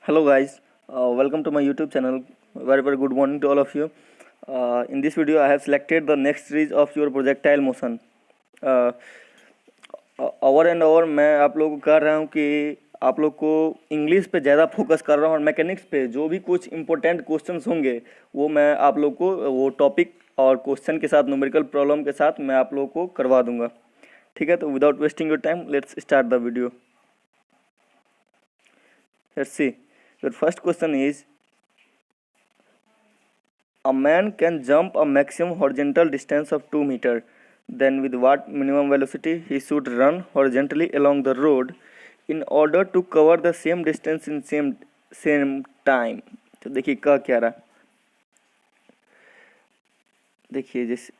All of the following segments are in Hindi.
Hello guys, welcome to my YouTube channel. Very good morning to all of you. In this video I have selected the next series of your projectile motion. Over and over मैं आप लोगों को कह रहा हूँ कि आप लोग को इंग्लिश पे ज़्यादा फोकस कर रहा हूँ और मैकेनिक्स पे जो भी कुछ इंपॉर्टेंट क्वेश्चंस होंगे वो मैं आप लोग को वो टॉपिक और क्वेश्चन के साथ न्यूमेरिकल प्रॉब्लम के साथ मैं आप लोगों को करवा दूंगा। ठीक है, तो without wasting your time let's start the video. Let's see, your first question is a man can jump a maximum horizontal distance of 2 meters. Then with what minimum velocity he should run horizontally along the road in order to cover the same distance in same time. तो देखिए क्या रहा, देखिए जैसे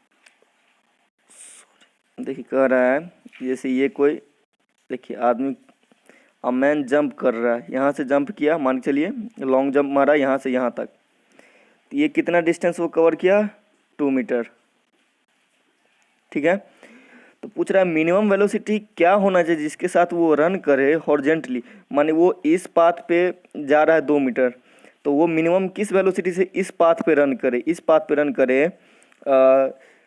देखिए कह रहा है जैसे ये कोई देखिए आदमी अ मैन जंप कर रहा है, यहाँ से जंप किया, मान के चलिए लॉन्ग जंप मारा यहाँ से यहाँ तक, ये कितना डिस्टेंस वो कवर किया 2 मीटर। ठीक है, तो पूछ रहा है मिनिमम वेलोसिटी क्या होना चाहिए जिसके साथ वो रन करे हॉरिजेंटली, माने वो इस पाथ पे जा रहा है 2 मीटर, तो वो मिनिमम किस वेलोसिटी से इस पाथ पे रन करे, इस पाथ पे रन करे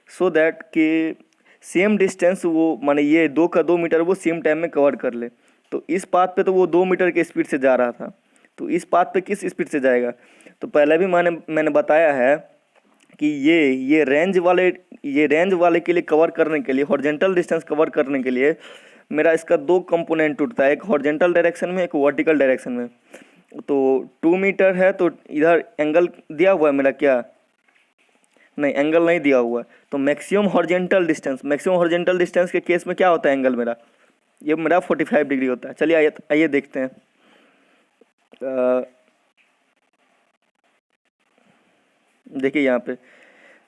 सो दैट कि सेम डिस्टेंस वो माने ये 2 का 2 मीटर वो सेम टाइम में कवर कर ले। तो इस पाथ पे तो वो 2 मीटर के स्पीड से जा रहा था, तो इस पाथ पे किस स्पीड से जाएगा। तो पहले भी मैंने बताया है कि ये रेंज वाले के लिए कवर करने के लिए, हॉरिजॉन्टल डिस्टेंस कवर करने के लिए मेरा इसका 2 कंपोनेंट टूटता है, एक हॉरिजॉन्टल डायरेक्शन में, एक वर्टिकल डायरेक्शन में। तो 2 मीटर है तो इधर एंगल दिया हुआ है मेरा, क्या नहीं एंगल नहीं दिया हुआ है, तो मैक्सिमम हॉरिजॉन्टल डिस्टेंस के केस में क्या होता है एंगल मेरा, ये मेरा 45 डिग्री होता है। चलिए आइए देखते हैं। देखिए यहाँ पे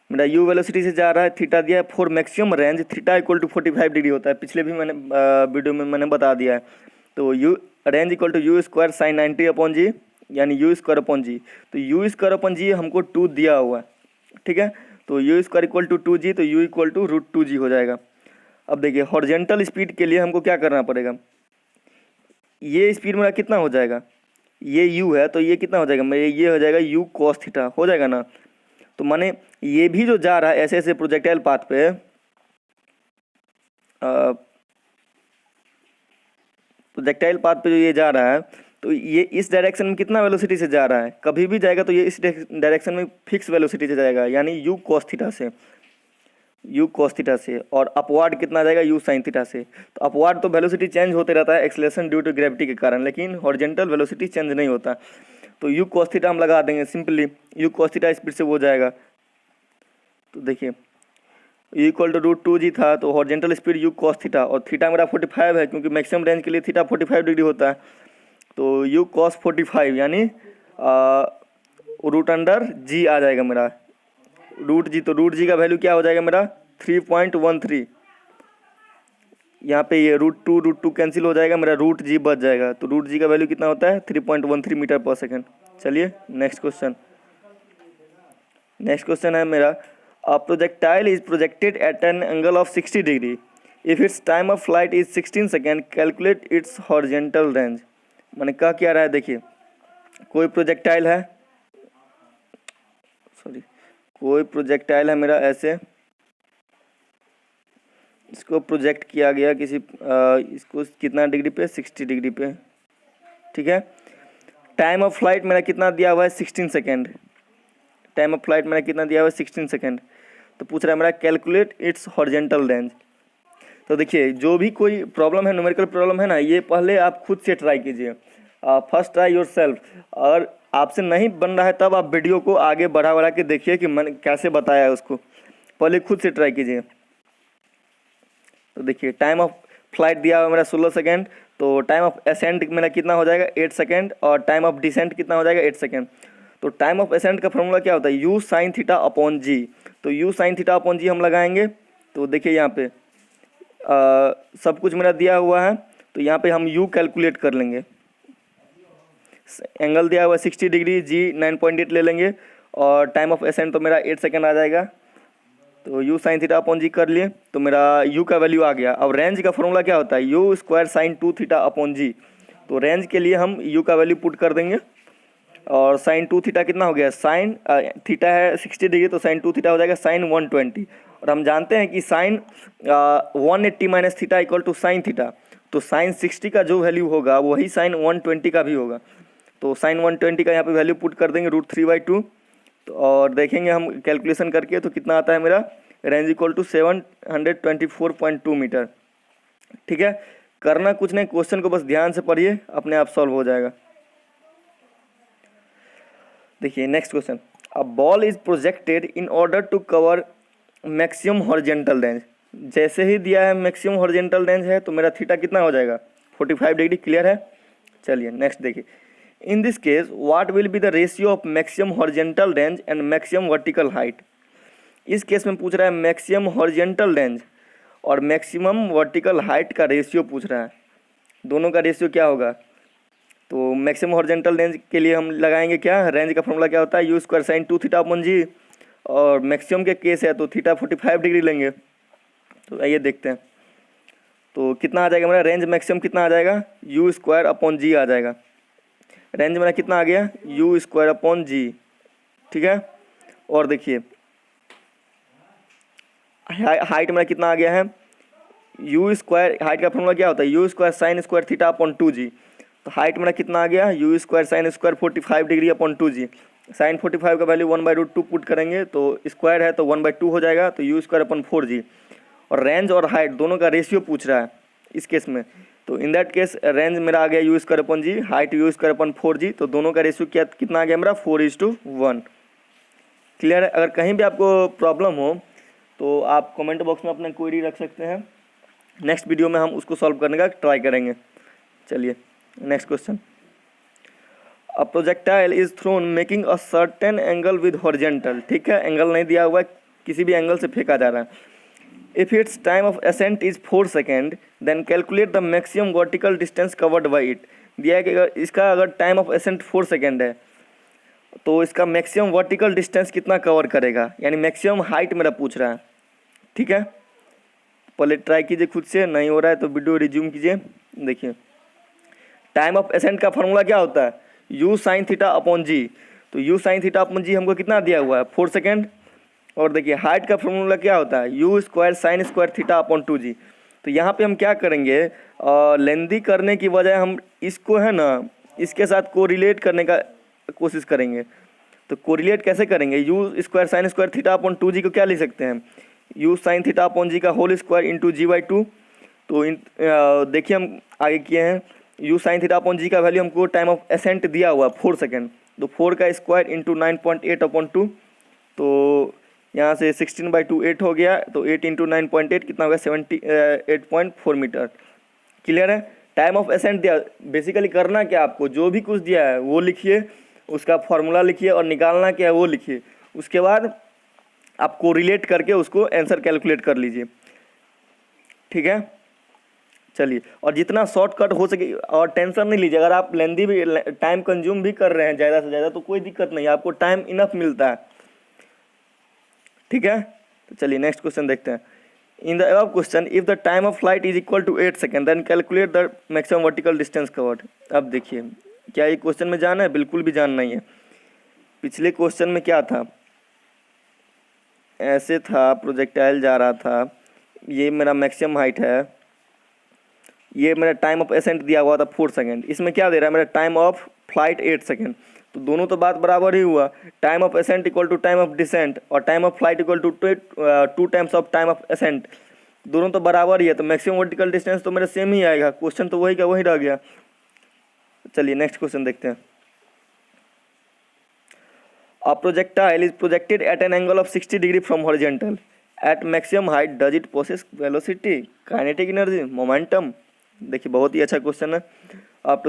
मेरा यू वेलोसिटी से जा रहा है, थीटा दिया है, for maximum range theta equal to 45 degree होता है, पिछले भी मैंने वीडियो में मैंने बता दिया है। तो u range equal to u square sine 90 upon g, यानी यू स्क्वायर अपॉन जी। तो यू स्क्वायर अपॉन जी हमको 2 दिया हुआ है, ठीक है, तो u square equal to 2g, तो यू इक्वल टू √2g हो जाएगा। अब देखिए हॉरिजॉन्टल स्पीड के लिए हमको क्या करना पड़ेगा, ये स्पीड मेरा कितना हो जाएगा, ये u है तो ये कितना हो जाएगा मेरे, ये हो जाएगा u cos थीटा हो जाएगा ना। तो माने ये भी जो जा रहा है ऐसे ऐसे प्रोजेक्टाइल पाथ पे जो ये जा रहा है, तो ये इस डायरेक्शन में कितना वेलोसिटी से जा रहा है, कभी भी जाएगा तो ये इस डायरेक्शन में फिक्स वेलोसिटी से जाएगा, यानी u cos थीटा से, और अपवार्ड कितना जाएगा u sin थीटा से। तो अपवार्ड तो वेलोसिटी चेंज होते रहता है एक्सेलरेशन ड्यू टू ग्रेविटी के कारण, लेकिन हॉरिजॉन्टल वेलोसिटी चेंज नहीं होता। तो u cos थीटा हम लगा देंगे simply, u cos theta speed से वो जाएगा। तो देखिए u इक्वल टू √2g था, तो horizontal speed u cos theta, और थीटा मेरा 45 है क्योंकि मैक्सिमम रेंज के लिए थीटा 45 डिग्री होता है। तो u cos 45 यानी √g आ जाएगा मेरा, √g, तो √g का वैल्यू क्या हो जाएगा मेरा 3.13। यहाँ पे ये √2 कैंसिल हो जाएगा, मेरा √g बच जाएगा, तो √g का वैल्यू कितना होता है 3.13 मीटर पर सेकेंड। चलिए नेक्स्ट क्वेश्चन है मेरा, a projectile is projected at an angle of 60 degree, if its time of flight is 16 second, calculate its horizontal range. मैंने क्या रहा है, देखिए कोई प्रोजेक्टाइल है मेरा ऐसे, इसको प्रोजेक्ट किया गया किसी इसको कितना डिग्री पे, 60 डिग्री पे, ठीक है। टाइम ऑफ फ्लाइट मेरा कितना दिया हुआ है 16 सेकेंड, तो पूछ रहा है मेरा कैलकुलेट इट्स हॉरिजॉन्टल रेंज। तो देखिए जो भी कोई प्रॉब्लम है, न्यूमेरिकल प्रॉब्लम है ना, ये पहले आप खुद से ट्राई कीजिए, फर्स्ट ट्राई योरसेल्फ। और आपसे नहीं बन रहा है तब आप वीडियो को आगे बढ़ा के देखिए कि मैंने कैसे बताया है उसको, पहले खुद से ट्राई कीजिए। तो देखिए टाइम ऑफ फ्लाइट दिया हुआ मेरा 16 सेकेंड, तो टाइम ऑफ असेंट मेरा कितना हो जाएगा 8 सेकेंड, और टाइम ऑफ डिसेंट कितना हो जाएगा 8 सेकेंड। तो टाइम ऑफ असेंट का फॉर्मूला क्या होता है, u sin theta upon g, तो u sin थीटा अपॉन जी हम लगाएंगे। तो देखिए यहाँ पे सब कुछ मेरा दिया हुआ है, तो यहाँ पे हम u कैलकुलेट कर लेंगे, एंगल दिया हुआ है 60 डिग्री, g 9.8 ले लेंगे, और टाइम ऑफ असेंट तो मेरा 8 सेकेंड आ जाएगा। तो u sin थीटा अपॉन जी कर लिए, तो मेरा u का वैल्यू आ गया। अब रेंज का फॉर्मूला क्या होता है, u square sine 2 theta upon g, तो रेंज के लिए हम u का वैल्यू पुट कर देंगे, और साइन 2 थीटा कितना हो गया, साइन थीटा है 60 डिग्री, तो साइन 2 थीटा हो जाएगा साइन 120। और हम जानते हैं कि sine 180 minus theta equal to sine theta, तो साइन 60 का जो वैल्यू होगा वही साइन 120 का भी होगा। तो साइन 120 का यहाँ पे वैल्यू पुट कर देंगे √3/2, तो और देखेंगे हम कैलकुलेशन करके तो कितना आता है मेरा, रेंज इक्वल टू 724.2 मीटर। ठीक है, करना कुछ नहीं, क्वेश्चन को बस ध्यान से पढ़िए, अपने आप सॉल्व हो जाएगा। देखिए next question, a ball is projected in order to cover maximum horizontal range. जैसे ही दिया है मैक्सिमम हॉरिजेंटल रेंज है तो मेरा थीटा कितना हो जाएगा, 45 डिग्री। क्लियर है, चलिए नेक्स्ट देखिए। In this case what will be the ratio of maximum horizontal range and maximum vertical height. इस केस में पूछ रहा है मैक्सिमम हॉरिजेंटल रेंज और मैक्सिमम वर्टिकल हाइट का रेशियो पूछ रहा है, दोनों का रेशियो क्या होगा। तो मैक्सिमम हॉरिजेंटल रेंज के लिए हम लगाएंगे क्या, रेंज का फॉर्मूला क्या होता है, u square sine 2 theta upon g, और मैक्सिमम के केस है तो थीटा 45 डिग्री लेंगे। तो आइए देखते हैं, तो कितना आ जाएगा मेरा रेंज मैक्सिमम कितना आ जाएगा, यू स्क्वायर अपॉन जी आ जाएगा। रेंज मेरा कितना आ गया, यू स्क्वायर अपॉन जी। ठीक है, और देखिए हाइट मेरा कितना आ गया है, यू स्क्वायर, हाइट का फॉर्मूला क्या होता है, u square sine square theta upon 2g। तो हाइट मेरा कितना आ गया, u square sine square 45 degree upon 2g। Sine 45 का वैल्यू 1/√2 पुट करेंगे तो स्क्वायर है तो 1/2 हो जाएगा, तो यू स्क्वायर अपॉन 4g। और रेंज और हाइट दोनों का रेशियो पूछ रहा है इस केस में, तो इन दैट केस रेंज मेरा आ गया u square upon g, height u square upon 4g, तो दोनों का रेशियो क्या कितना आ गया मेरा 4:1। क्लियर है, अगर कहीं भी आपको प्रॉब्लम हो तो आप कमेंट बॉक्स में अपना क्वेरी रख सकते हैं, नेक्स्ट वीडियो में हम उसको सॉल्व करने का ट्राई करेंगे। चलिए next question, a projectile is throne making a certain angle with horizontal. ठीक है, एंगल नहीं दिया हुआ है, किसी भी एंगल से फेंका जा रहा है। If its time of ascent is 4 second then calculate the maximum vertical distance covered by it. दिया है कि इसका अगर टाइम ऑफ असेंट 4 सेकेंड है तो इसका मैक्सिमम वर्टिकल डिस्टेंस कितना कवर करेगा, यानी मैक्सिमम हाइट मेरा पूछ रहा है। ठीक है, पहले ट्राई कीजिए खुद से, नहीं हो रहा है तो वीडियो रिज्यूम कीजिए। देखिए टाइम ऑफ एसेंट का फॉर्मूला क्या होता है, you sign theta upon g. तो यू साइन थीटा अपॉन जी हमको कितना दिया हुआ है 4 सेकेंड। और देखिए हाइट का फॉर्मूला क्या होता है, u square sine square theta upon 2g। तो यहाँ पे हम क्या करेंगे, लेंदी करने की बजाय हम इसको है ना इसके साथ कोरिलेट करने का कोशिश करेंगे। तो कोरिलेट कैसे करेंगे, you square sine square theta upon 2g को क्या लिख सकते हैं, यू साइन थीटा अपॉन जी का होल स्क्वायर इंटू g/2। तो देखिए हम आगे किए हैं, यू साइन थीटा अपॉन जी का वैल्यू हमको टाइम ऑफ एसेंट दिया हुआ 4 सेकेंड, तो 4 का स्क्वायर इंटू 9.8 अपॉन 2। तो यहाँ से 16/2 8 हो गया, तो 8 इंटू 9.8 कितना हो गया 78.4 मीटर। क्लियर है, टाइम ऑफ एसेंट दिया, बेसिकली करना क्या आपको, जो भी कुछ दिया है वो लिखिए, उसका फॉर्मूला लिखिए और निकालना क्या है वो लिखिए, उसके बाद आप कोरिलेट करके उसको आंसर कैलकुलेट कर लीजिए। ठीक है, चलिए, और जितना शॉर्टकट हो सके, और टेंशन नहीं लीजिए, अगर आप लेंदी भी टाइम कंज्यूम भी कर रहे हैं ज़्यादा से ज़्यादा तो कोई दिक्कत नहीं, आपको टाइम इनफ मिलता है। ठीक है, तो चलिए नेक्स्ट क्वेश्चन देखते हैं। In the above question if the time of flight is equal to 8 second then calculate the maximum vertical distance covered. अब देखिए क्या ये क्वेश्चन में जानना है, बिल्कुल भी जानना ही है। पिछले क्वेश्चन में क्या था, ऐसे था, प्रोजेक्टाइल जा रहा था, ये मेरा मैक्सिमम हाइट है, ये मेरा टाइम ऑफ एसेंट दिया हुआ था 4 सेकेंड, इसमें क्या दे रहा है मेरा टाइम ऑफ फ्लाइट 8 सेकेंड। तो दोनों तो बात बराबर ही हुआ, time of ascent equal to time of descent और time of flight equal to 2 times of time of ascent, दोनों तो बराबर ही है, तो मैक्सिमम वर्टिकल डिस्टेंस तो मेरा सेम ही आएगा, क्वेश्चन तो वही का वही रह गया। चलिए नेक्स्ट क्वेश्चन देखते हैं। A projectile is projected at an angle of 60 degree from horizontal. At maximum height, does it possess velocity, kinetic energy, momentum? देखिए बहुत ही अच्छा क्वेश्चन है। आप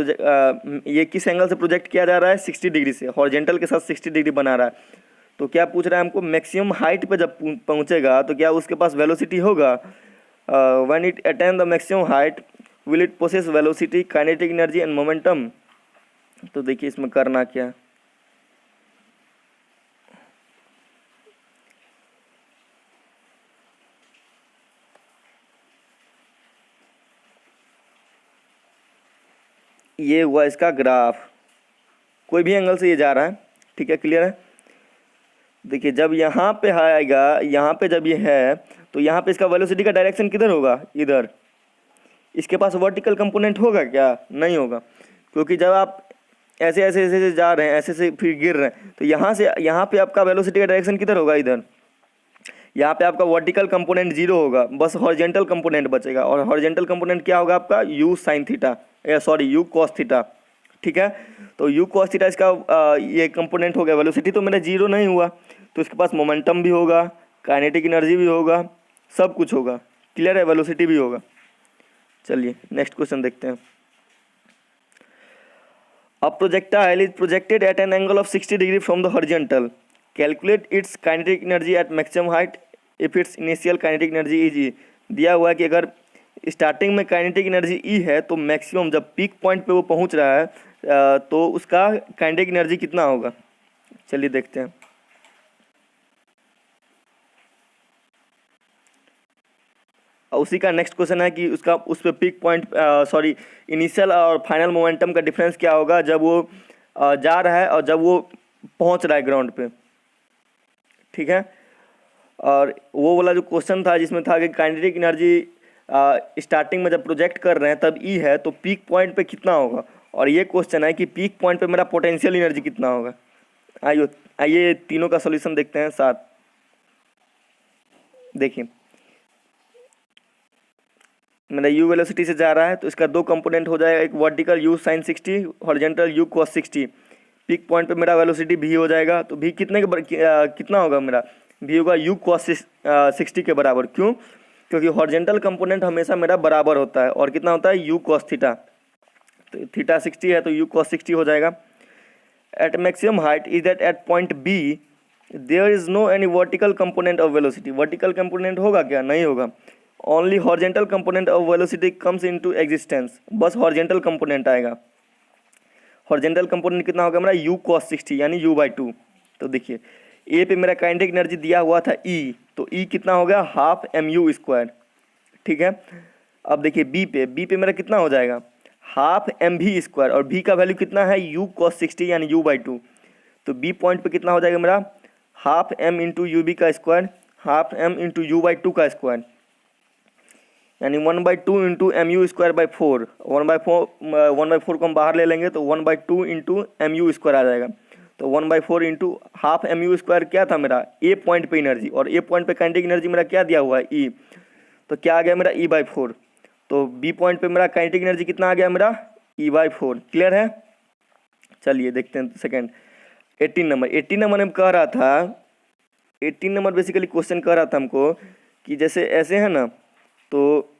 ये किस एंगल से प्रोजेक्ट किया जा रहा है, 60 डिग्री से, हॉरिजेंटल के साथ 60 डिग्री बना रहा है। तो क्या पूछ रहा है हमको, मैक्सिमम हाइट पे जब पहुंचेगा तो क्या उसके पास वेलोसिटी होगा, when it attain the maximum height will it possess velocity, kinetic energy and momentum. तो देखिए इसमें करना क्या, ये हुआ इसका ग्राफ। कोई भी एंगल से ये जा रहा है, ठीक है, क्लियर है। देखिए जब यहाँ पे आएगा, यहाँ पे जब ये है तो यहाँ पे इसका वेलोसिटी का डायरेक्शन किधर होगा, इधर। इसके पास वर्टिकल कंपोनेंट होगा क्या, नहीं होगा, क्योंकि जब आप ऐसे ऐसे ऐसे ऐसे जा रहे हैं, ऐसे से फिर गिर रहे हैं, तो यहाँ से यहाँ पे आपका वेलोसिटी का डायरेक्शन किधर होगा, इधर। यहाँ पे आपका वर्टिकल कंपोनेंट जीरो होगा, बस हॉरिजेंटल कंपोनेंट बचेगा, और हॉरिजेंटल कंपोनेंट क्या होगा आपका, you sine theta, sorry you cos theta, ठीक है। तो यू कॉस थीटा इसका ये कंपोनेंट हो गया। वेलोसिटी तो मेरा जीरो नहीं हुआ, तो इसके पास मोमेंटम भी होगा, काइनेटिक एनर्जी भी होगा, सब कुछ होगा, क्लियर है, वेलोसिटी भी होगा। चलिए नेक्स्ट क्वेश्चन देखते हैं। A projectile is projected at an angle of 60 degree from the horizontal. Calculate its kinetic energy at maximum height if its initial kinetic energy is E. दिया हुआ है कि अगर स्टार्टिंग में काइनेटिक एनर्जी E है तो मैक्सिमम जब पीक पॉइंट पे वो पहुंच रहा है तो उसका काइनेटिक एनर्जी कितना होगा। चलिए देखते हैं। उसी का नेक्स्ट क्वेश्चन है कि उसका उस पर पीक पॉइंट सॉरी इनिशियल और फाइनल मोमेंटम का डिफरेंस क्या होगा जब वो जा रहा है और जब वो पहुंच रहा है ग्राउंड पे, ठीक है। और वो वाला जो क्वेश्चन था जिसमें था कि काइनेटिक एनर्जी स्टार्टिंग में जब प्रोजेक्ट कर रहे हैं तब ई है तो पीक पॉइंट पे कितना होगा, और ये क्वेश्चन है कि पीक पॉइंट पे मेरा पोटेंशियल एनर्जी कितना होगा। आइए तीनों का सोल्यूशन देखते हैं साथ। देखिए मेरा u वेलोसिटी से जा रहा है तो इसका दो कंपोनेंट हो जाएगा, एक vertical u sine 60, horizontal u cos 60। Peak point पे मेरा वेलोसिटी v हो जाएगा, तो v कितना होगा मेरा, v होगा u कॉस 60 के बराबर। क्यों, क्योंकि हॉरिजॉन्टल कंपोनेंट हमेशा मेरा बराबर होता है, और कितना होता है u कॉस थीटा, तो थीटा 60 है तो u कॉस 60 हो जाएगा। At maximum height is that at point b there is no any vertical component of velocity. Vertical component होगा क्या, नहीं होगा। Only horizontal component of velocity comes into existence, बस हॉरिजेंटल कंपोनेंट आएगा। हॉरिजेंटल कंपोनेंट कितना होगा मेरा u cos 60 यानी u/2। तो देखिए ए पे मेरा काइनेटिक एनर्जी दिया हुआ था E, तो E कितना हो गया हाफ mu², ठीक है। अब देखिए B पे मेरा कितना हो जाएगा हाफ mv², और V का वैल्यू कितना है u cos 60 यानी u/2। तो B पॉइंट पे कितना हो जाएगा मेरा half m into u b का square, half m into u/2 का स्क्वायर, यानी 1/2 इंटू mu²/4। 1/4 को हम बाहर ले लेंगे तो 1/2 इंटू mu² आ जाएगा। तो 1/4 इंटू हाफ mu² क्या था मेरा ए पॉइंट पे एनर्जी, और ए पॉइंट पे काइनेटिक एनर्जी मेरा क्या दिया हुआ है E, तो क्या आ गया मेरा E/4। तो बी पॉइंट पे मेरा काइनेटिक एनर्जी कितना आ गया मेरा E/4, क्लियर है। चलिए देखते हैं सेकेंड 18 नंबर में कह रहा था, 18 नंबर बेसिकली क्वेश्चन कह रहा था हमको कि जैसे ऐसे है ना, तो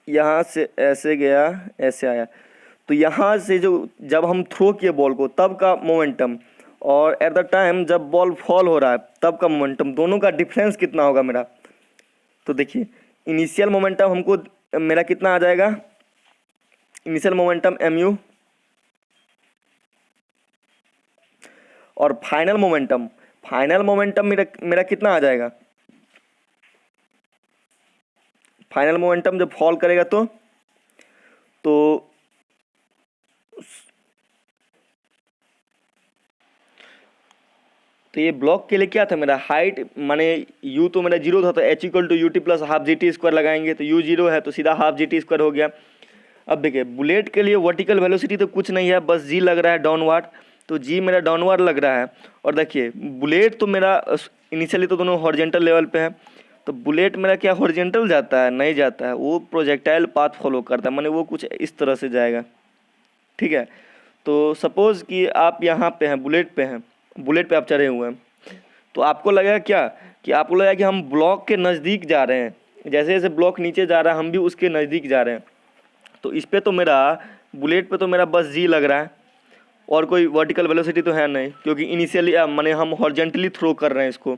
यहाँ से ऐसे गया ऐसे आया, तो यहाँ से जो जब हम थ्रो किए बॉल को तब का मोमेंटम, और एट द टाइम जब बॉल फॉल हो रहा है तब का मोमेंटम, दोनों का डिफरेंस कितना होगा मेरा। तो देखिए इनिशियल मोमेंटम हमको मेरा कितना आ जाएगा, इनिशियल मोमेंटम mu, और फाइनल मोमेंटम मेरा कितना आ जाएगा। फाइनल मोमेंटम जब फॉल करेगा तो ये ब्लॉक के लिए क्या था मेरा हाइट, माने u तो मेरा जीरो था तो h = ut + हाफ gt² लगाएंगे, तो u जीरो है तो सीधा हाफ gt² हो गया। अब देखिए बुलेट के लिए वर्टिकल वेलोसिटी तो कुछ नहीं है, बस g लग रहा है डाउनवर्ड, तो g मेरा डाउनवर्ड लग रहा है। और देखिए बुलेट तो मेरा इनिशियली तो दोनों हॉरिजॉन्टल लेवल पे है, तो बुलेट मेरा क्या हॉरिजॉन्टल जाता है, नहीं जाता है, वो प्रोजेक्टाइल पाथ फॉलो करता है, माने वो कुछ इस तरह से जाएगा, ठीक है। तो सपोज़ कि आप यहाँ पे हैं, बुलेट पे आप चढ़े हुए हैं, तो आपको लगेगा क्या कि आपको लगेगा कि हम ब्लॉक के नज़दीक जा रहे हैं, जैसे जैसे ब्लॉक नीचे जा रहा है हम भी उसके नज़दीक जा रहे हैं। तो इस पे तो मेरा बुलेट पे तो मेरा बस जी लग रहा है, और कोई वर्टिकल वेलोसिटी तो है नहीं, क्योंकि इनिशियली माने हम हॉरिजॉन्टली थ्रो कर रहे हैं इसको।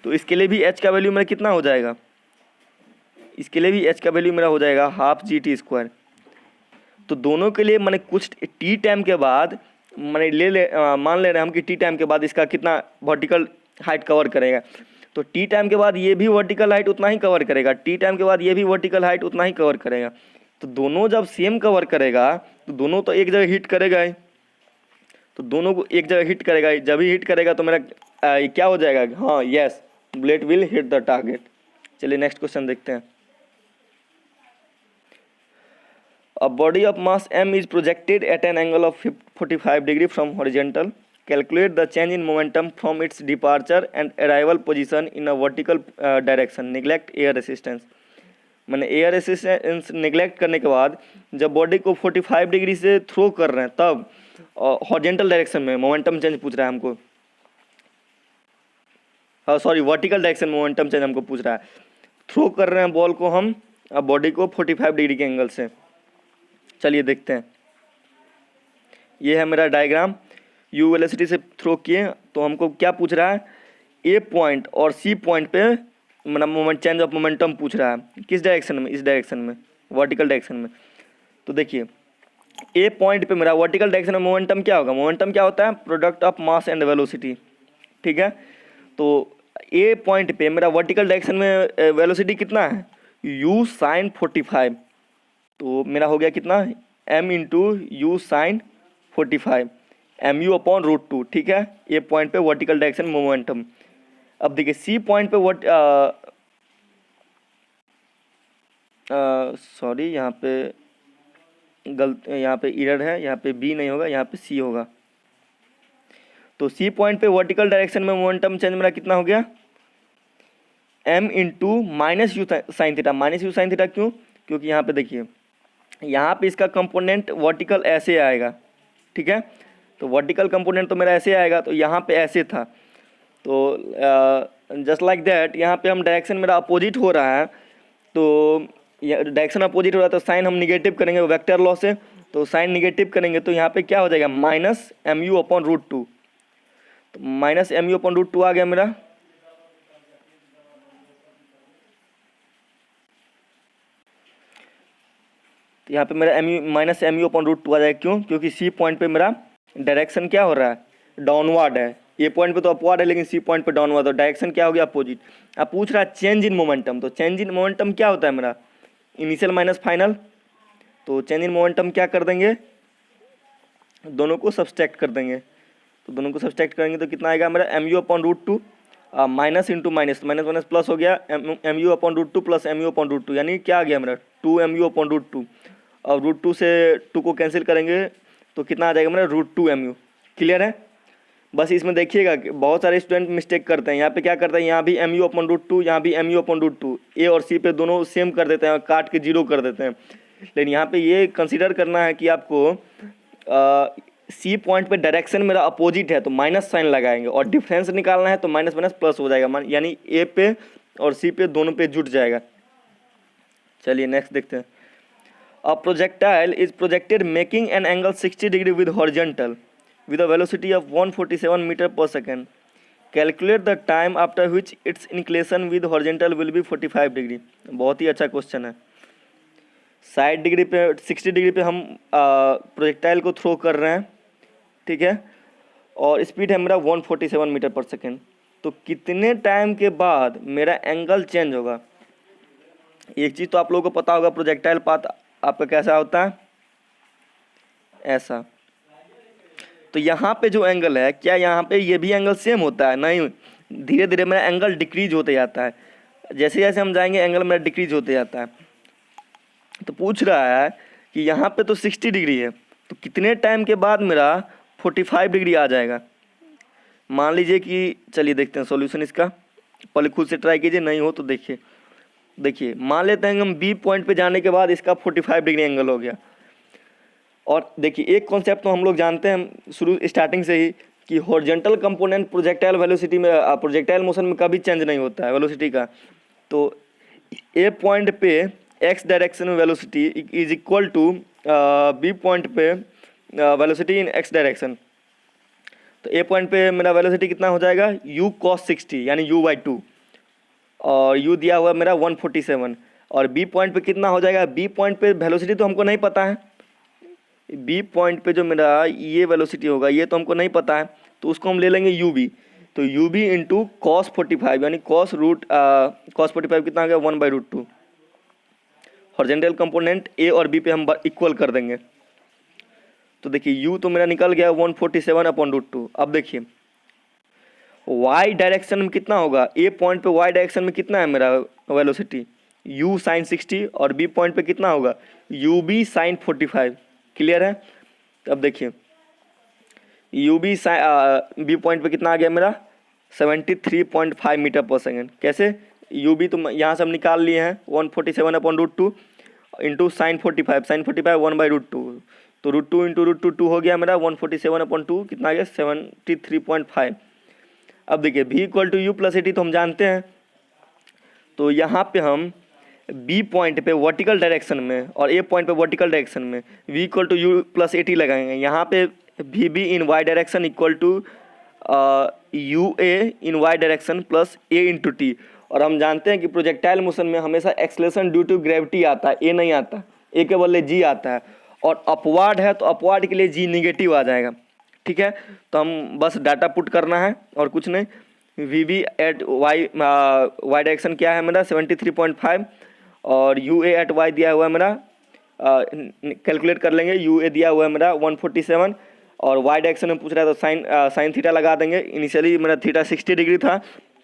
तो इसके लिए भी h का वैल्यू मेरा कितना हो जाएगा, इसके लिए भी h का वैल्यू मेरा हो जाएगा हाफ gt²। तो दोनों के लिए मैंने कुछ टी टाइम के बाद मैंने मान ले रहे हैं हम कि टी टाइम के बाद इसका कितना वर्टिकल हाइट कवर करेगा। तो टी टाइम के बाद ये भी वर्टिकल हाइट उतना ही कवर करेगा, टी टाइम के बाद ये भी वर्टिकल हाइट उतना ही कवर करेगा। तो दोनों जब सेम कवर करेगा तो दोनों तो एक जगह हिट करेगा ही, तो दोनों को एक जगह हिट करेगा, जब ही हिट करेगा तो मेरा क्या हो जाएगा, हाँ yes, bullet will hit the target. चलिए नेक्स्ट क्वेश्चन देखते हैं। A body of mass m is projected at an angle of 45 degree from horizontal. Calculate the change in momentum from its departure and arrival position in a vertical direction. Neglect air resistance. मैंने एयर रेसिस्टेंस निगलेक्ट करने के बाद जब बॉडी को 45 डिग्री से थ्रो कर रहे हैं तब हॉरिजॉन्टल डायरेक्शन में मोमेंटम चेंज पूछ रहा है हमको, हाँ सॉरी वर्टिकल डायरेक्शन में मोमेंटम चेंज हमको पूछ रहा है। थ्रो कर रहे हैं बॉल को हम बॉडी को 45 डिग्री के एंगल से। चलिए देखते हैं, ये है मेरा डायग्राम। यू वेलोसिटी से थ्रो किए तो हमको क्या पूछ रहा है, ए पॉइंट और सी पॉइंट पे मेरा मोमेंट चेंज ऑफ मोमेंटम पूछ रहा है। किस डायरेक्शन में, इस डायरेक्शन में, वर्टिकल डायरेक्शन में। तो देखिए ए पॉइंट पे मेरा वर्टिकल डायरेक्शन में मोमेंटम क्या होगा, मोमेंटम क्या होता है, product of mass and velocity, ठीक है। तो ए पॉइंट पे मेरा वर्टिकल डायरेक्शन में वेलोसिटी कितना है, u साइन 45, तो मेरा हो गया कितना, m into u sine 45 mu upon root 2, ठीक है। ए पॉइंट पे वर्टिकल डायरेक्शन मोमेंटम। अब देखिए सी पॉइंट पे सॉरी यहाँ पे यहाँ पे एरर है, यहाँ पे बी नहीं होगा, यहाँ पे सी होगा। तो सी पॉइंट पे वर्टिकल डायरेक्शन में मोमेंटम चेंज मेरा कितना हो गया, m into minus you sine theta. Minus you sine theta क्यों, क्योंकि यहाँ पे देखिए यहाँ पे इसका कंपोनेंट वर्टिकल ऐसे आएगा, ठीक है। तो वर्टिकल कंपोनेंट तो मेरा ऐसे आएगा, तो यहाँ पे ऐसे था, तो जस्ट लाइक दैट यहाँ पे हम डायरेक्शन मेरा अपोजिट हो रहा है, तो डायरेक्शन अपोजिट हो रहा है तो साइन हम निगेटिव करेंगे वेक्टर लॉ से, तो साइन निगेटिव करेंगे तो यहाँ पे क्या हो जाएगा, minus m u upon root 2। तो minus m u upon root 2 आ गया मेरा। तो यहाँ पे मेरा m u minus m u upon root 2 आ जाएगा। क्यों, क्योंकि सी पॉइंट पे मेरा डायरेक्शन क्या हो रहा है, डाउनवर्ड है। ए पॉइंट पे तो अपवर्ड है, लेकिन सी पॉइंट पे डाउनवर्ड, तो डायरेक्शन क्या हो गया, अपोजिट। अब पूछ रहा है चेंज इन मोमेंटम, तो चेंज इन मोमेंटम क्या होता है मेरा, इनिशियल माइनस फाइनल। तो चेंज इन मोमेंटम क्या कर देंगे, दोनों को सब्सट्रैक्ट कर देंगे। तो दोनों को सब्सट्रैक्ट करेंगे तो कितना आएगा मेरा, m u upon root 2 minus into minus, minus minus plus हो गया, m u upon root 2 plus m u upon root 2, यानी क्या आ गया मेरा 2 एम यू अपॉन रूट 2। और रूट 2 से 2 को कैंसिल करेंगे तो कितना आ जाएगा मेरा, रूट 2 एम यू। क्लियर है। बस इसमें देखिएगा कि बहुत सारे स्टूडेंट मिस्टेक करते हैं, यहाँ पे क्या करते हैं, यहाँ भी एम यू अपॉन रूट 2, यहाँ भी एम यू अपॉन रूट 2, ए और सी पे दोनों सेम कर देते हैं, काट के जीरो कर देते हैं। लेकिन यहाँ पे ये कंसीडर करना है कि आपको सी पॉइंट पे डायरेक्शन मेरा अपोजिट है तो माइनस साइन लगाएंगे, और डिफरेंस निकालना है तो माइनस माइनस प्लस हो जाएगा, यानी ए पे और सी पे दोनों पे जुट जाएगा। चलिए नेक्स्ट देखते हैं। A projectile is projected making an angle 60 degree with horizontal with a velocity of 147 meter per second. Calculate the time after which its inclination with horizontal will be 45 degree. बहुत ही अच्छा क्वेश्चन है। 60 डिग्री पे 60 डिग्री पे हम प्रोजेक्टाइल को थ्रो कर रहे हैं, ठीक है, और स्पीड है मेरा 147 मीटर पर सेकेंड। तो कितने टाइम के बाद मेरा एंगल चेंज होगा। एक चीज़ तो आप लोगों को पता होगा, प्रोजेक्टाइल पाथ आपका कैसा होता है, ऐसा। तो यहाँ पे जो एंगल है, क्या यहाँ पे ये भी एंगल सेम होता है, नहीं, धीरे धीरे मेरा एंगल डिक्रीज होते जाता है, जैसे जैसे हम जाएंगे एंगल मेरा डिक्रीज होते जाता है। तो पूछ रहा है कि यहाँ पे तो 60 डिग्री है, तो कितने टाइम के बाद मेरा 45 डिग्री आ जाएगा। मान लीजिए कि, चलिए देखते हैं सॉल्यूशन इसका, पहले खुद से ट्राई कीजिए, नहीं हो तो देखिए मान लेते हैं हम बी पॉइंट पे जाने के बाद इसका 45 डिग्री एंगल हो गया। और देखिए एक कॉन्सेप्ट तो हम लोग जानते हैं शुरू स्टार्टिंग से ही कि हॉरिजॉन्टल कंपोनेंट प्रोजेक्टाइल वेलोसिटी में, प्रोजेक्टाइल मोशन में कभी चेंज नहीं होता है वेलोसिटी का। तो ए पॉइंट पे एक्स डायरेक्शन में velocity is equal to B point पे वेलोसिटी इन एक्स डायरेक्शन। तो ए पॉइंट पे मेरा वेलोसिटी कितना हो जाएगा, u cos 60 यानी u/2, और u दिया हुआ मेरा 147। और बी पॉइंट पे कितना हो जाएगा, बी पॉइंट पे वेलोसिटी तो हमको नहीं पता है, बी पॉइंट पे जो मेरा ये वेलोसिटी होगा ये तो हमको नहीं पता है, तो उसको हम ले लेंगे ub। तो ub इंटू कॉस 45 यानी कॉस 45 कितना आ गया, 1/√2। हॉरिजॉन्टल कंपोनेंट ए और बी पे हम इक्वल कर देंगे। तो देखिए यू तो मेरा निकल गया 147/√2। अब देखिए वाई डायरेक्शन में कितना होगा, ए पॉइंट पे वाई डायरेक्शन में कितना है मेरा वेलोसिटी u sin 60 और बी पॉइंट पे कितना होगा u b sin 45। क्लियर है। अब देखिए u b बी पॉइंट पे कितना आ गया मेरा 73.5 मीटर पर सेकेंड। कैसे u b तो यहाँ से हम निकाल लिए हैं 147/√2 इंटू साइन 45 1/√2 तो √2 इंटू √2 हो गया मेरा 147/2 कितना आ गया 73.5। अब देखिए v equal to u plus 80 तो हम जानते हैं, तो यहाँ पे हम b पॉइंट पे वर्टिकल डायरेक्शन में और a पॉइंट पे वर्टिकल डायरेक्शन में v equal to u plus 80 लगाएंगे। यहाँ पे v B in y direction equal to u A in y direction plus a into t. और हम जानते हैं कि प्रोजेक्टाइल मोशन में हमेशा एक्सलेशन ड्यू टू ग्रेविटी आता है, a नहीं आता, a के बदले g आता है। और अपवार्ड है तो अपवार्ड के लिए g निगेटिव आ जाएगा। ठीक है, तो हम बस डाटा पुट करना है और कुछ नहीं। V B at y direction क्या है मेरा 73.5 और यू ए एट वाई दिया हुआ है मेरा कैलकुलेट कर लेंगे। यू ए दिया हुआ है मेरा 147 और वाई डायरेक्शन में पूछ रहा है तो साइन थीटा लगा देंगे। इनिशियली मेरा थीटा 60 डिग्री था,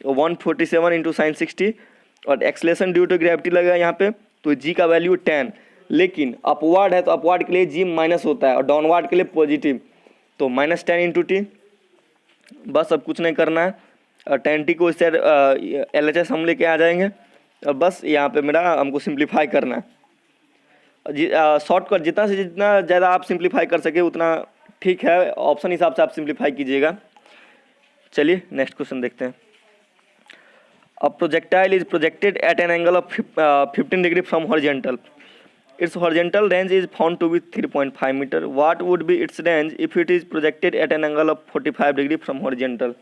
147 इंटू साइन 60 और एक्सलेशन ड्यू टू ग्रेविटी लगा यहाँ पे, तो जी का वैल्यू 10। लेकिन अपवार्ड है तो अपवार्ड के लिए जी माइनस होता है और डाउनवार्ड के लिए पॉजिटिव, तो -10 इंटू टी। बस अब कुछ नहीं करना है, और 10t को इससे LHS हम लेके आ जाएंगे और बस यहाँ पे मेरा हमको सिंप्लीफाई करना है। शॉर्टकट जितना से जितना ज़्यादा आप सिंप्लीफाई कर सके उतना ठीक है, ऑप्शन हिसाब से आप सिंप्लीफाई कीजिएगा। चलिए नेक्स्ट क्वेश्चन देखते हैं। A projectile is projected at an angle of 15 degree from horizontal. Its horizontal range is found to be 3.5 meter. What would be its range if it is projected at an angle of 45 degree from horizontal?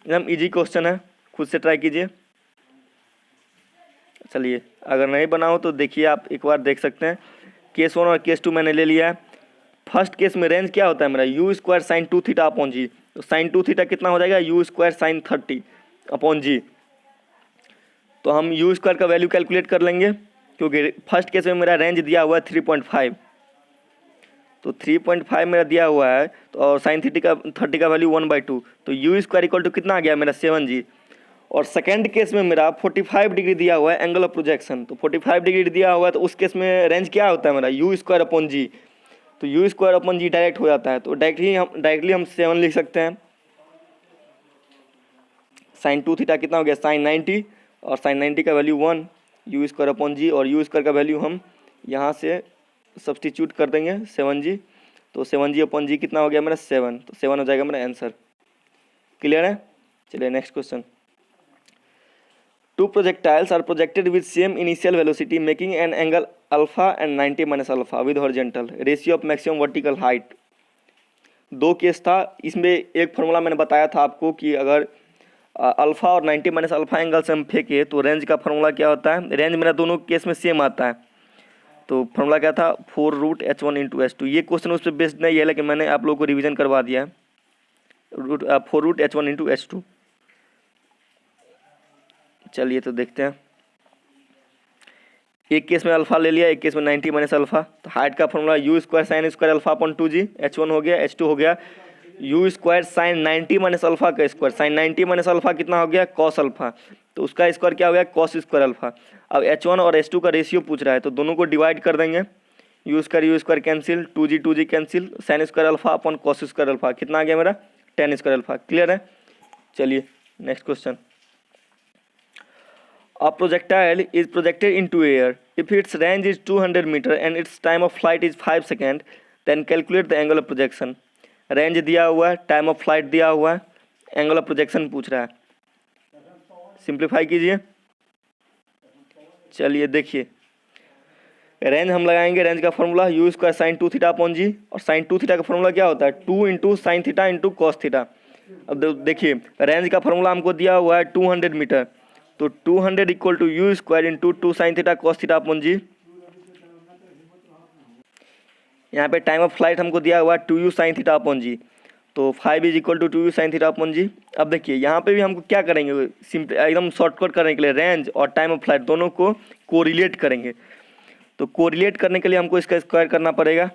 एकदम इजी क्वेश्चन है, खुद से ट्राई कीजिए। चलिए अगर नहीं बना हो तो देखिए, आप एक बार देख सकते हैं। केस 1 और केस 2 मैंने ले लिया है। फर्स्ट केस में रेंज क्या होता है मेरा u square sine 2 theta upon g, तो साइन 2 थीटा कितना हो जाएगा u square sine 30 upon g. तो हम यू स्क्वायर का वैल्यू कैलकुलेट कर लेंगे, क्योंकि फर्स्ट केस में मेरा रेंज दिया हुआ है 3.5, तो 3.5 मेरा दिया हुआ है तो और साइन 30 का वैल्यू 1/2, तो यू स्क्वायर इक्वल टू कितना आ गया मेरा 7g। और सेकेंड केस में मेरा 45 डिग्री दिया हुआ है एंगल ऑफ प्रोजेक्शन, तो 45 डिग्री दिया हुआ है तो उस केस में रेंज क्या होता है मेरा यू स्क्वायर अपॉन जी, तो u square upon g direct हो जाता है, तो डायरेक्टली हम 7 लिख सकते हैं। साइन 2 थीटा कितना हो गया साइन 90 और साइन 90 का value 1 you square upon g, और यू स्क्वायर का वैल्यू हम यहाँ से सब्सटीट्यूट कर देंगे 7g, तो 7g अपॉन जी कितना हो गया मेरा 7, तो 7 हो जाएगा मेरा आंसर। क्लियर है। चलिए next question. Two projectiles are projected with same initial velocity making an angle alpha and 90 minus alpha with horizontal, ratio of maximum vertical height. दो केस था, इसमें एक फार्मूला मैंने बताया था आपको कि अगर अल्फा और 90 माइनस अल्फा एंगल से हम फेंके तो रेंज का फार्मूला क्या होता है। रेंज मेरा दोनों केस में सेम आता है, तो फार्मूला क्या था 4√h1 इंटू h2। ये क्वेश्चन उस पर बेस्ड नहीं है, लेकिन मैंने आप लोगों को रिवीजन करवा दिया है। 4√h1 into h2। चलिए तो देखते हैं। एक केस में अल्फा ले लिया, एक केस में 90 माइनस अल्फा, तो हाइट का formula you square sine square alpha upon 2g, h1 हो गया h2 हो गया u square sine 90 minus alpha का स्क्वायर, साइन 90 माइनस अल्फा कितना हो गया कॉस अल्फा, तो उसका स्क्वायर क्या हो गया कॉस स्क्वायर अल्फा। अब h1 और h2 का रेशियो पूछ रहा है, तो दोनों को डिवाइड कर देंगे, you square cancel, 2g cancel, sine square alpha upon cos square alpha कितना आ गया मेरा tan स्क्वायर अल्फा। क्लियर है। चलिए next question. A projectile is projected into air. If its range is 200 meter and its time of flight is 5 seconds, then calculate the angle of projection. Range दिया हुआ है, टाइम ऑफ फ्लाइट दिया हुआ है, एंगल ऑफ प्रोजेक्शन पूछ रहा है। सिंप्लीफाई कीजिए। चलिए देखिए, रेंज हम लगाएंगे, रेंज का formula u square sine 2 theta upon g, और साइन 2 थीटा का फॉर्मूला क्या होता है 2 into sine theta into cos theta. अब देखिए रेंज का फॉर्मूला हमको दिया हुआ है 200 मीटर, तो 200 equal to u square into 2 sine theta cos theta upon g. यहाँ पे टाइम ऑफ फ्लाइट हमको दिया हुआ है 2u sine theta upon g, तो 5 is equal to 2u sine theta upon g. अब देखिए यहाँ पे भी हमको क्या करेंगे, सिंपल एकदम शॉर्टकट करने के लिए रेंज और टाइम ऑफ फ्लाइट दोनों को कोरिलेट करेंगे। तो कोरिलेट करने के लिए हमको इसका स्क्वायर करना पड़ेगा,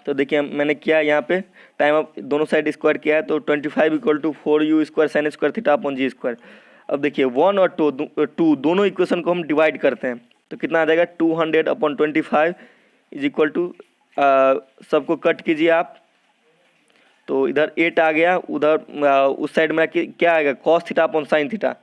तो देखिए मैंने किया यहाँ पे टाइम ऑफ दोनों साइड स्क्वायर किया है, तो 25 equal to 4u² sine square theta upon g square. अब देखिए 1 और 2 दोनों इक्वेशन को हम डिवाइड करते हैं तो कितना आ जाएगा 200 अपॉन 25 इज इक्वल टू, सबको कट कीजिए आप, तो इधर 8 आ गया, उधर उस साइड में क्या आएगा cos theta upon sine theta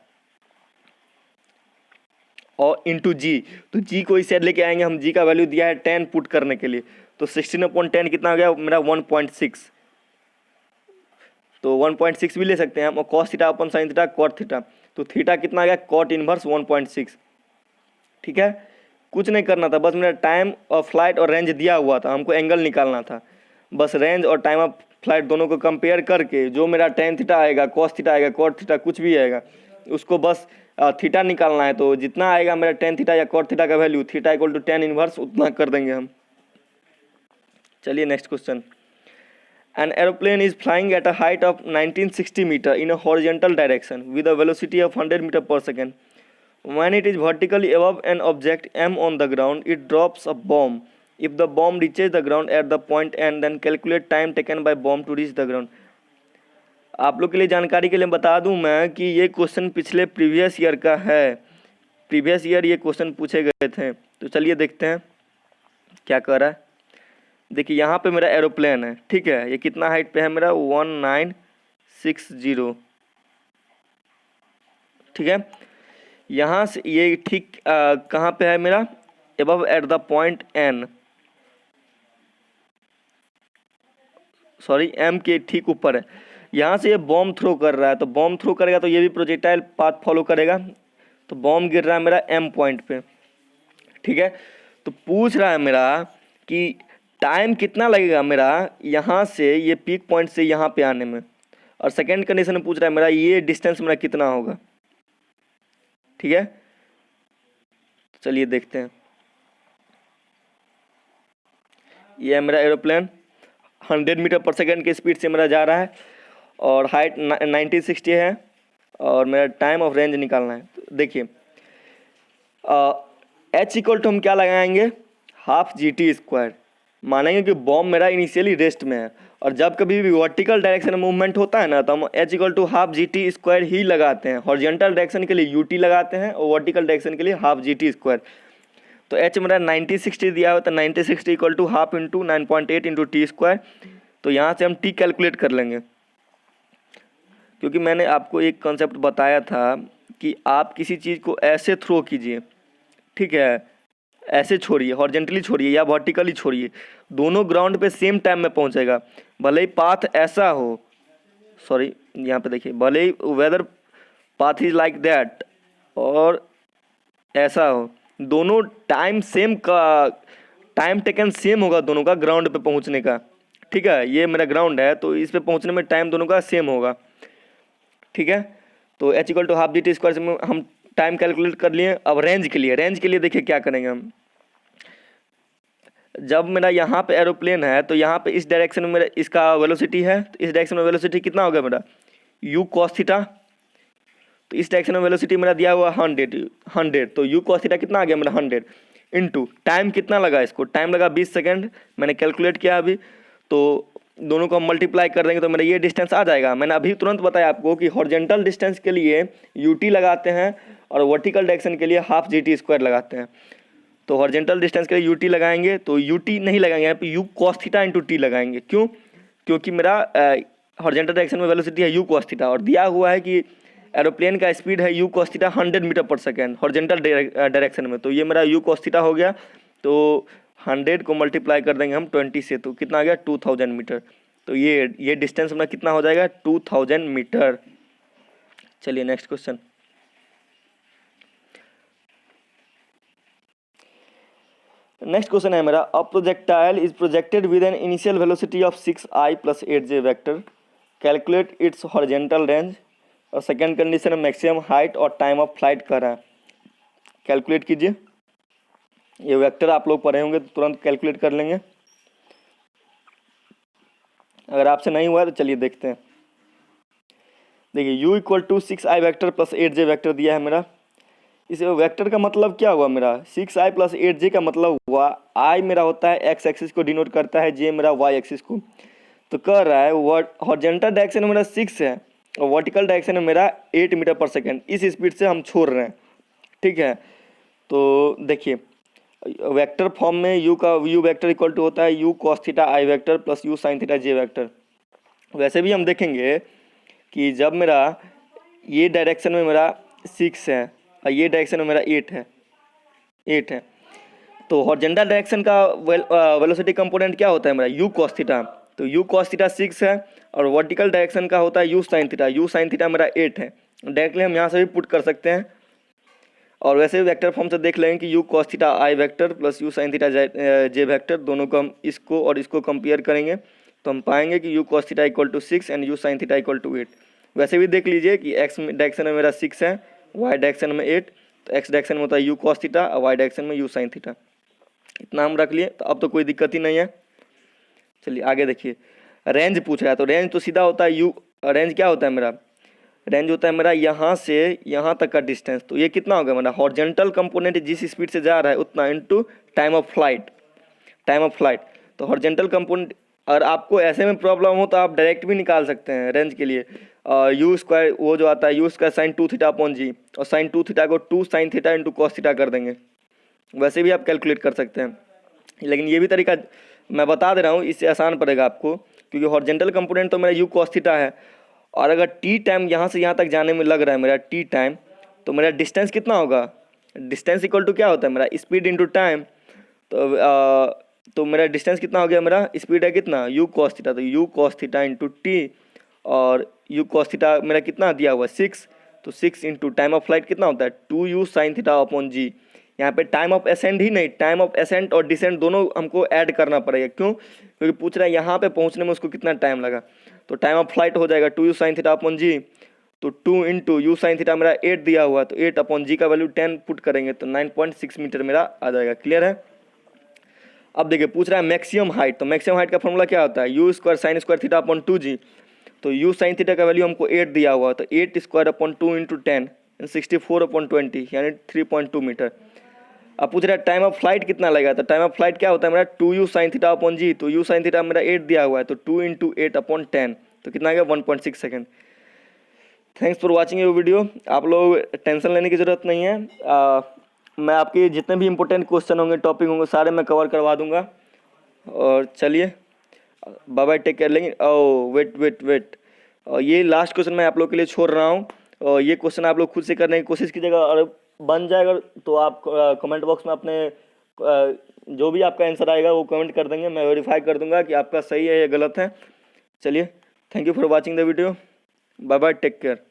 और इंटू जी। तो जी को इस साइड लेके आएंगे हम, जी का वैल्यू दिया है 10 पुट करने के लिए, तो 16/10 कितना हो गया मेरा 1.6, तो 1.6 भी ले सकते हैं हम। और कॉस थीटा अपन साइन थीटा कॉट थीटा, तो थीटा कितना आ गया कॉट इनवर्स 1.6। ठीक है, कुछ नहीं करना था, बस मेरा टाइम ऑफ फ्लाइट और रेंज दिया हुआ था, हमको एंगल निकालना था। बस रेंज और टाइम ऑफ फ्लाइट दोनों को कंपेयर करके जो मेरा टेन थीटा आएगा, कॉस थीटा आएगा, कॉट थीटा कुछ भी आएगा, उसको बस थीटा निकालना है। तो जितना आएगा मेरा टेन थीटा या कॉट थीटा का value, theta equal to tan inverse, उतना कर देंगे हम। चलिए next question. An aeroplane is flying at a height of 1960 meter in a horizontal direction with a velocity of 100 meter per second. When it is vertically above an object M on the ground, it drops a bomb. If the bomb reaches the ground at the point N, then calculate time taken by bomb to reach the ground. आप लोग के लिए जानकारी के लिए बता दूं मैं कि ये क्वेश्चन पिछले प्रीवियस ईयर का है। प्रीवियस ईयर ये क्वेश्चन पूछे गए थे। तो चलिए देखते हैं क्या कर रहा है। देखिए यहाँ पे मेरा एरोप्लेन है, ठीक है, ये कितना हाइट पे है मेरा 1960, ठीक है। यहाँ से ये ठीक कहाँ पे है मेरा, above at the point N, sorry M के ठीक ऊपर है। यहाँ से ये बॉम्ब थ्रो कर रहा है, तो बॉम्ब थ्रो करेगा तो ये भी प्रोजेक्टाइल पाथ फॉलो करेगा। तो बॉम्ब गिर रहा है मेरा एम पॉइंट पे, ठीक है। तो पूछ रहा है मेरा कि टाइम कितना लगेगा मेरा यहाँ से ये पीक पॉइंट से यहाँ पे आने में, और सेकेंड कंडीशन में पूछ रहा है मेरा ये डिस्टेंस मेरा कितना होगा, ठीक है। चलिए देखते हैं। ये है मेरा एरोप्लेन, 100 मीटर पर सेकेंड की स्पीड से मेरा जा रहा है और हाइट 1960 है और मेरा टाइम ऑफ रेंज निकालना है। तो देखिए एच इक्वल टू हम क्या लगाएंगे, हाफ GT²। मानेंगे कि बॉम्ब मेरा इनिशियली रेस्ट में है, और जब कभी भी वर्टिकल डायरेक्शन में मूवमेंट होता है ना, तो हम h equal to half GT² ही लगाते हैं। हॉरिजॉन्टल डायरेक्शन के लिए UT लगाते हैं और वर्टिकल डायरेक्शन के लिए हाफ GT²। तो एच मेरा 90-60 दिया हुआ, तो 90-60 equal to half into 9.8 into T²। तो यहाँ से हम T कैलकुलेट कर लेंगे, क्योंकि मैंने आपको एक कॉन्सेप्ट बताया था कि आप किसी चीज़ को ऐसे थ्रो कीजिए, ठीक है, ऐसे छोड़िए, हॉरिजॉन्टली छोड़िए या वर्टिकली छोड़िए, दोनों ग्राउंड पे सेम टाइम में पहुंचेगा। भले ही पाथ ऐसा हो, सॉरी यहाँ पे देखिए, भले ही whether path is like that और ऐसा हो, दोनों टाइम सेम का, टाइम टेकन सेम होगा दोनों का ग्राउंड पे पहुंचने का, ठीक है। ये मेरा ग्राउंड है तो इस पे पहुंचने में टाइम दोनों का सेम होगा, ठीक है। तो H equal to half GT² से हम टाइम कैलकुलेट कर लिए। अब रेंज के लिए देखिए क्या करेंगे हम। जब मेरा यहाँ पे एरोप्लेन है तो यहाँ पे इस डायरेक्शन में मेरा इसका वेलोसिटी है, तो इस डायरेक्शन में वेलोसिटी कितना होगा मेरा u cos थीटा। तो इस डायरेक्शन में वेलोसिटी मेरा दिया हुआ 100, तो u cos थीटा कितना आ गया मेरा 100 इंटू टाइम कितना लगा, इसको टाइम लगा 20 सेकेंड, मैंने कैलकुलेट किया अभी। तो दोनों को हम मल्टीप्लाई कर देंगे तो मेरा ये डिस्टेंस आ जाएगा। मैंने अभी तुरंत बताया आपको कि हॉरिजॉन्टल डिस्टेंस के लिए UT लगाते हैं और वर्टिकल डायरेक्शन के लिए हाफ GT² लगाते हैं। तो हॉरिजॉन्टल डिस्टेंस के लिए UT लगाएंगे, तो UT नहीं लगाएंगे, यहाँ पे u cos theta into T लगाएंगे। क्यों? क्योंकि मेरा हॉरिजॉन्टल डायरेक्शन में वेलोसिटी है u cos थीटा और दिया हुआ है कि एरोप्लेन का स्पीड है u cos थीटा 100 मीटर पर सेकेंड हॉरिजॉन्टल डायरेक्शन में। तो ये मेरा u cos थीटा हो गया, तो 100 को मल्टीप्लाई कर देंगे हम 20 से, तो कितना आ गया 2000 मीटर। तो ये डिस्टेंस अपना कितना हो जाएगा 2000 मीटर। चलिए नेक्स्ट क्वेश्चन। नेक्स्ट क्वेश्चन है मेरा, a projectile is projected with an initial velocity of 6i + 8j vector, calculate its horizontal range. और सेकेंड कंडीशन है मैक्सिमम हाइट और टाइम ऑफ फ्लाइट कर रहा है, कैलकुलेट कीजिए। ये वेक्टर आप लोग पढ़े होंगे तो तुरंत कैलकुलेट कर लेंगे, अगर आपसे नहीं हुआ तो चलिए देखते हैं। देखिए u equal to 6i vector + 8j vector दिया है मेरा। इस वेक्टर का मतलब क्या हुआ मेरा 6i प्लस 8j का मतलब हुआ i मेरा होता है एक्स एक्सिस को डिनोट करता है, j मेरा वाई एक्सिस को। तो कह रहा है हॉरिजॉन्टल डायरेक्शन में मेरा 6 है और वर्टिकल डायरेक्शन में मेरा 8 मीटर पर सेकेंड, इस स्पीड से हम छोड़ रहे हैं। ठीक है, तो देखिए वेक्टर फॉर्म में u का u वेक्टर इक्वल टू होता है u cos theta i vector plus u sin theta j vector. वैसे भी हम देखेंगे कि जब मेरा ये डायरेक्शन में मेरा 6 है और ये डायरेक्शन में मेरा 8 है, तो हॉरिजॉन्टल डायरेक्शन का वेलोसिटी कंपोनेंट क्या होता है मेरा u cos थीटा। तो u cos थीटा 6 है और वर्टिकल डायरेक्शन का होता है u sin theta. u sin theta मेरा 8 है। डायरेक्टली हम यहाँ से भी पुट कर सकते हैं और वैसे भी वेक्टर फॉर्म से देख लेंगे कि u cos theta i vector plus u sin theta j vector, दोनों को हम इसको और इसको कंपेयर करेंगे तो हम पाएंगे कि u cos theta equal to 6 and u sin theta equal to 8। वैसे भी देख लीजिए कि x डायरेक्शन में मेरा 6 है, y डायरेक्शन में 8, तो x डायरेक्शन में होता है u cos थीटा और y डायरेक्शन में u sin थीटा। इतना हम रख लिए तो अब तो कोई दिक्कत ही नहीं है। चलिए आगे देखिए, रेंज पूछ रहा है तो रेंज तो सीधा होता है रेंज क्या होता है मेरा, रेंज होता है मेरा यहाँ से यहाँ तक का डिस्टेंस। तो ये कितना होगा मेरा हॉरिजॉन्टल कंपोनेंट जिस स्पीड से जा रहा है उतना इनटू टाइम ऑफ फ्लाइट। तो हॉरिजॉन्टल कंपोनेंट अगर आपको ऐसे में प्रॉब्लम हो तो आप डायरेक्ट भी निकाल सकते हैं रेंज के लिए। यू स्क्वायर वो जो आता है u square sine 2 theta upon g, और साइन 2 थीटा को 2 sine theta into cos theta कर देंगे। वैसे भी आप कैलकुलेट कर सकते हैं, लेकिन ये भी तरीका मैं बता दे रहा हूँ, इससे आसान पड़ेगा आपको, क्योंकि हॉरिजॉन्टल कंपोनेंट तो मेरा यू कॉस थीटा है और अगर टी टाइम यहाँ से यहाँ तक जाने में लग रहा है मेरा टी टाइम, तो मेरा डिस्टेंस कितना होगा, डिस्टेंस इक्वल टू क्या होता है मेरा स्पीड इंटू टाइम। तो मेरा डिस्टेंस कितना हो गया, मेरा स्पीड है कितना यू कॉस थीटा, तो you cos theta into t, और यू कॉस थीटा मेरा कितना दिया हुआ 6, तो 6 इंटू टाइम ऑफ फ्लाइट कितना होता है 2u sine theta upon g. यहाँ पे टाइम ऑफ एसेंट ही नहीं, टाइम ऑफ एसेंट और डिसेंट दोनों हमको ऐड करना पड़ेगा। क्यों, क्योंकि पूछ रहा है यहाँ पे पहुँचने में उसको कितना टाइम लगा। तो टाइम ऑफ फ्लाइट हो जाएगा 2u sine theta upon g, तो 2 इंटू यू साइन थीटा मेरा 8 दिया हुआ, तो 8 अपॉन जी का वैल्यू 10 पुट करेंगे तो 9.6 मीटर मेरा आ जाएगा। क्लियर है। अब देखिए पूछ रहा है मैक्सिमम हाइट, तो मैक्सिमम हाइट का फॉर्मूला क्या होता है u square sine square theta upon 2g। तो यू साइन थीटा का वैल्यू हमको 8 दिया हुआ, तो 8 स्क्वायर अपॉन 2 इंटू 10 64 अपॉन 20 यानी 3.2 मीटर। अब पूछ रहा है टाइम ऑफ फ्लाइट कितना लगेगा, तो टाइम ऑफ फ्लाइट क्या होता है मेरा 2u sine theta upon g, तो यू साइन थीटा मेरा 8 दिया हुआ है, तो 2 इंटू 8 अपॉन 10, तो कितना आ गया 1.6 सेकेंड। थैंक्स फॉर वॉचिंग ये वीडियो। आप लोग टेंशन लेने की ज़रूरत नहीं है, मैं आपके जितने भी इंपॉर्टेंट क्वेश्चन होंगे टॉपिक होंगे सारे मैं कवर करवा दूंगा। और चलिए बाय बाय, टेक केयर। लेकिन वेट, और ये लास्ट क्वेश्चन मैं आप लोग के लिए छोड़ रहा हूँ, और ये क्वेश्चन आप लोग खुद से करने की कोशिश कीजिएगा, और बन जाएगा तो आप कमेंट बॉक्स में अपने जो भी आपका आंसर आएगा वो कमेंट कर देंगे, मैं वेरीफाई कर दूंगा कि आपका सही है या गलत है। चलिए, thank you for watching the video, bye bye, take care.